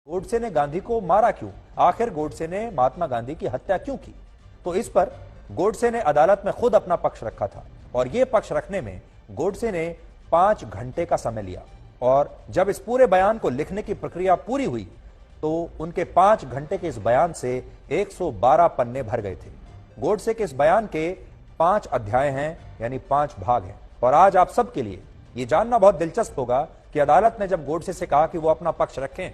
गोडसे ने गांधी को मारा क्यों? आखिर गोडसे ने महात्मा गांधी की हत्या क्यों की? तो इस पर गोडसे ने अदालत में खुद अपना पक्ष रखा था और यह पक्ष रखने में गोडसे ने 5 घंटे का समय लिया। और जब इस पूरे बयान को लिखने की प्रक्रिया पूरी हुई तो उनके 5 घंटे के इस बयान से 112 पन्ने भर गए थे। गोडसे के इस बयान के 5 अध्याय हैं, यानी 5 भाग हैं। और आज आप सबके लिए यह जानना बहुत दिलचस्प होगा कि अदालत ने जब गोडसे से कहा कि वो अपना पक्ष रखें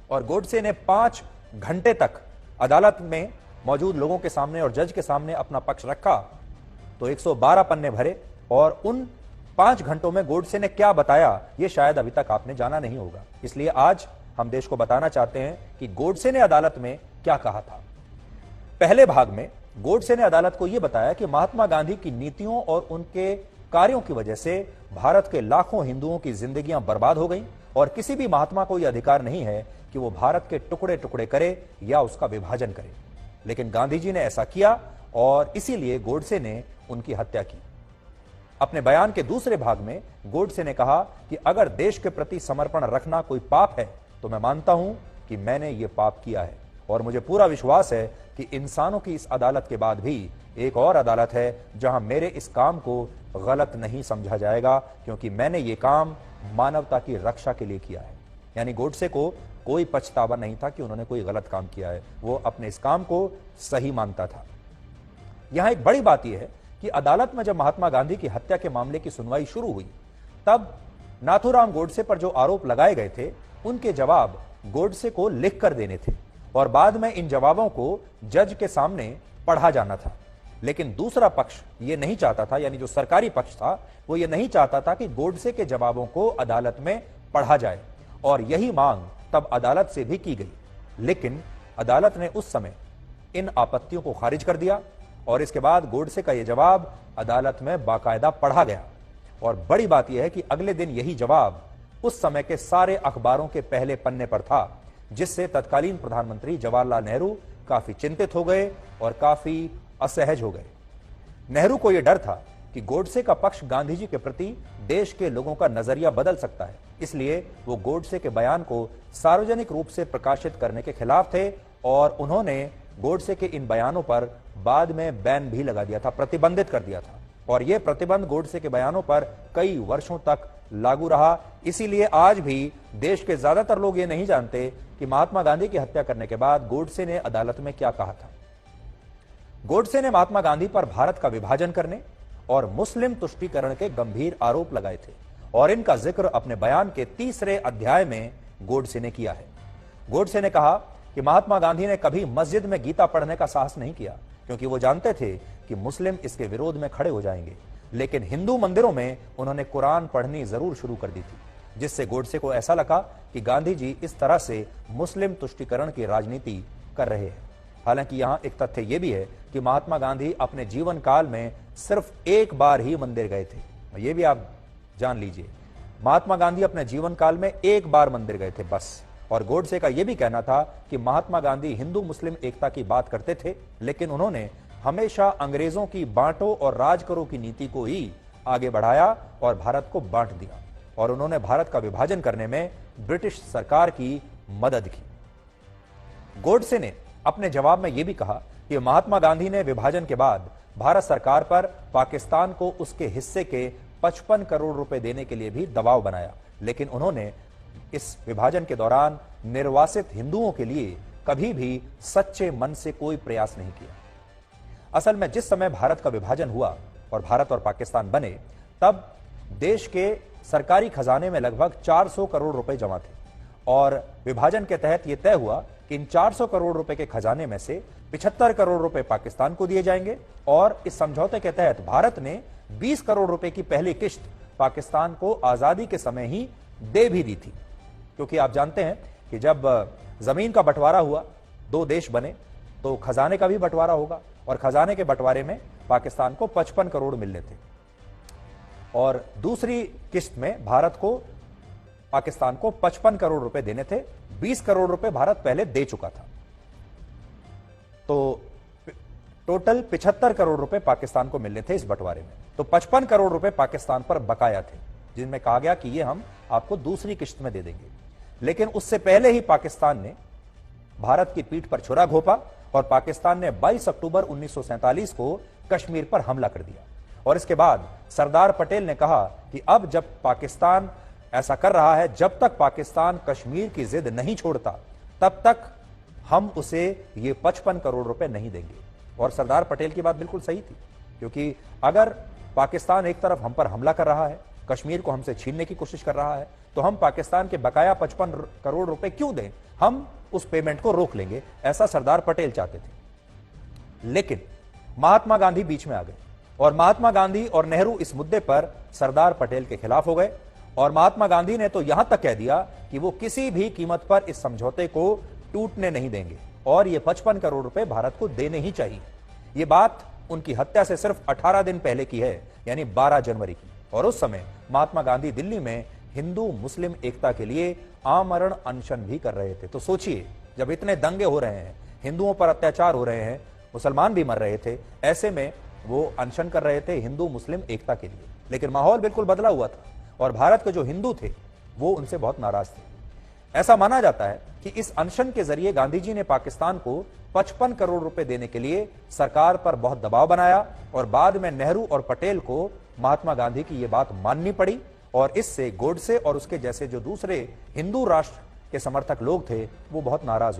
और गोडसे ने 5 घंटे तक अदालत में मौजूद लोगों के सामने और जज के सामने अपना पक्ष रखा तो 112 पन्ने भरे। और उन 5 घंटों में गोडसे ने क्या बताया यह शायद अभी तक आपने जाना नहीं होगा। इसलिए आज हम देश को बताना चाहते हैं कि गोडसे ने अदालत में क्या कहा था। पहले भाग में गोडसे ने अदालत को यह बताया कि महात्मा गांधी की नीतियों और उनके कार्यों की वजह से भारत के लाखों हिंदुओं की जिंदगियां बर्बाद हो गईं और किसी भी महात्मा को यह अधिकार नहीं है कि वो भारत के टुकड़े टुकड़े करे या उसका विभाजन करे। लेकिन गांधी जी ने ऐसा किया और इसीलिए गोडसे ने उनकी हत्या की। अपने बयान के दूसरे भाग में गोडसे ने कहा कि अगर देश के प्रति समर्पण रखना कोई पाप है तो मैं मानता हूं कि मैंने यह पाप किया है और मुझे पूरा विश्वास है कि इंसानों की इस अदालत के बाद भी एक और अदालत है जहां मेरे इस काम को गलत नहीं समझा जाएगा, क्योंकि मैंने ये काम मानवता की रक्षा के लिए किया है। यानी गोडसे को कोई पछतावा नहीं था कि उन्होंने कोई गलत काम किया है, वो अपने इस काम को सही मानता था। यहां एक बड़ी बात यह है कि अदालत में जब महात्मा गांधी की हत्या के मामले की सुनवाई शुरू हुई तब नाथूराम गोडसे पर जो आरोप लगाए गए थे उनके जवाब गोडसे को लिख कर देने थे और बाद में इन जवाबों को जज के सामने पढ़ा जाना था। लेकिन दूसरा पक्ष ये नहीं चाहता था, यानी जो सरकारी पक्ष था वो ये नहीं चाहता था कि गोडसे के जवाबों को अदालत में पढ़ा जाए और यही मांग तब अदालत से भी की गई। लेकिन अदालत ने उस समय इन आपत्तियों को खारिज कर दिया और इसके बाद गोडसे का यह जवाब अदालत में बाकायदा पढ़ा गया। और बड़ी बात यह है कि अगले दिन यही जवाब उस समय के सारे अखबारों के पहले पन्ने पर था, जिससे तत्कालीन प्रधानमंत्री जवाहरलाल नेहरू काफी चिंतित हो गए और काफी असहज हो गए। नेहरू को यह डर था कि गोडसे का पक्ष गांधी जी के प्रति देश के लोगों का नजरिया बदल सकता है, इसलिए वो गोडसे के बयान को सार्वजनिक रूप से प्रकाशित करने के खिलाफ थे और उन्होंने गोडसे के इन बयानों पर बाद में बैन भी लगा दिया था, प्रतिबंधित कर दिया था। और यह प्रतिबंध गोडसे के बयानों पर कई वर्षों तक लागू रहा। इसीलिए आज भी देश के ज्यादातर लोग ये नहीं जानते कि महात्मा गांधी की हत्या करने के बाद गोडसे ने अदालत में क्या कहा था। गोडसे ने महात्मा गांधी पर भारत का विभाजन करने और मुस्लिम तुष्टीकरण के गंभीर आरोप लगाए थे और इनका जिक्र अपने बयान के तीसरे अध्याय में गोडसे ने किया है। गोडसे ने कहा कि महात्मा गांधी ने कभी मस्जिद में गीता पढ़ने का साहस नहीं किया, क्योंकि वो जानते थे कि मुस्लिम इसके विरोध में खड़े हो जाएंगे। लेकिन हिंदू मंदिरों में उन्होंने कुरान पढ़नी जरूर शुरू कर दी थी, जिससे गोडसे को ऐसा लगा कि गांधी जी इस तरह से मुस्लिम तुष्टीकरण की राजनीति कर रहे हैं। हालांकि यहां एक तथ्य यह भी है कि महात्मा गांधी अपने जीवन काल में सिर्फ एक बार ही मंदिर गए थे। यह भी आप जान लीजिए, महात्मा गांधी अपने जीवन काल में एक बार मंदिर गए थे बस। और गोडसे का यह भी कहना था कि महात्मा गांधी हिंदू मुस्लिम एकता की बात करते थे, लेकिन उन्होंने हमेशा अंग्रेजों की बांटो और राज करो की नीति को ही आगे बढ़ाया और भारत को बांट दिया और उन्होंने भारत का विभाजन करने में ब्रिटिश सरकार की मदद की। गोडसे ने अपने जवाब में यह भी कहा कि महात्मा गांधी ने विभाजन के बाद भारत सरकार पर पाकिस्तान को उसके हिस्से के 55 करोड़ रुपए देने के लिए भी दबाव बनाया, लेकिन उन्होंने इस विभाजन के दौरान निर्वासित हिंदुओं के लिए कभी भी सच्चे मन से कोई प्रयास नहीं किया। असल में जिस समय भारत का विभाजन हुआ और भारत और पाकिस्तान बने, तब देश के सरकारी खजाने में लगभग 400 करोड़ रुपए जमा थे और विभाजन के तहत यह तय हुआ कि इन 400 करोड़ रुपए के खजाने में से 75 करोड़ रुपए पाकिस्तान को दिए जाएंगे और इस समझौते के तहत भारत ने 20 करोड़ रुपए की पहली किश्त पाकिस्तान को आजादी के समय ही दे भी दी थी। क्योंकि आप जानते हैं कि जब जमीन का बंटवारा हुआ, 2 देश बने, तो खजाने का भी बंटवारा होगा और खजाने के बंटवारे में पाकिस्तान को 55 करोड़ मिलने थे और दूसरी किश्त में भारत को पाकिस्तान को 55 करोड़ रुपए देने थे। 20 करोड़ रुपए भारत पहले दे चुका था, तो टोटल 75 करोड़ रुपए पाकिस्तान को मिलने थे इस बंटवारे में। तो 55 करोड़ रुपए पाकिस्तान पर बकाया थे, जिनमें कहा गया कि ये हम आपको दूसरी किश्त में दे देंगे। लेकिन उससे पहले ही पाकिस्तान ने भारत की पीठ पर छुरा घोंपा और पाकिस्तान ने 22 अक्टूबर 1947 को कश्मीर पर हमला कर दिया। और इसके बाद सरदार पटेल ने कहा कि अब जब पाकिस्तान ऐसा कर रहा है, जब तक पाकिस्तान कश्मीर की जिद नहीं छोड़ता तब तक हम उसे ये 55 करोड़ रुपए नहीं देंगे। और सरदार पटेल की बात बिल्कुल सही थी, क्योंकि अगर पाकिस्तान एक तरफ हम पर हमला कर रहा है, कश्मीर को हमसे छीनने की कोशिश कर रहा है, तो हम पाकिस्तान के बकाया 55 करोड़ रुपए क्यों दें, हम उस पेमेंट को रोक लेंगे, ऐसा सरदार पटेल चाहते थे। लेकिन महात्मा गांधी बीच में आ गए और महात्मा गांधी और नेहरू इस मुद्दे पर सरदार पटेल के खिलाफ हो गए। और महात्मा गांधी ने तो यहां तक कह दिया कि वो किसी भी कीमत पर इस समझौते को टूटने नहीं देंगे और ये 55 करोड़ रुपए भारत को देने ही चाहिए। ये बात उनकी हत्या से सिर्फ 18 दिन पहले की है, यानी 12 जनवरी की। और उस समय महात्मा गांधी दिल्ली में हिंदू मुस्लिम एकता के लिए आमरण अनशन भी कर रहे थे। तो सोचिए, जब इतने दंगे हो रहे हैं, हिंदुओं पर अत्याचार हो रहे हैं, मुसलमान भी मर रहे थे, ऐसे में वो अनशन कर रहे थे हिंदू मुस्लिम एकता के लिए। लेकिन माहौल बिल्कुल बदला हुआ था और भारत के जो हिंदू थे वो उनसे बहुत नाराज थे। ऐसा माना जाता है कि इस अनशन के जरिए गांधी जी ने पाकिस्तान को 55 करोड़ रुपए देने के लिए सरकार पर बहुत दबाव बनाया और बाद में नेहरू और पटेल को महात्मा गांधी की यह बात माननी पड़ी। और इससे गोडसे और उसके जैसे जो दूसरे हिंदू राष्ट्र के समर्थक लोग थे वो बहुत नाराज हो गए।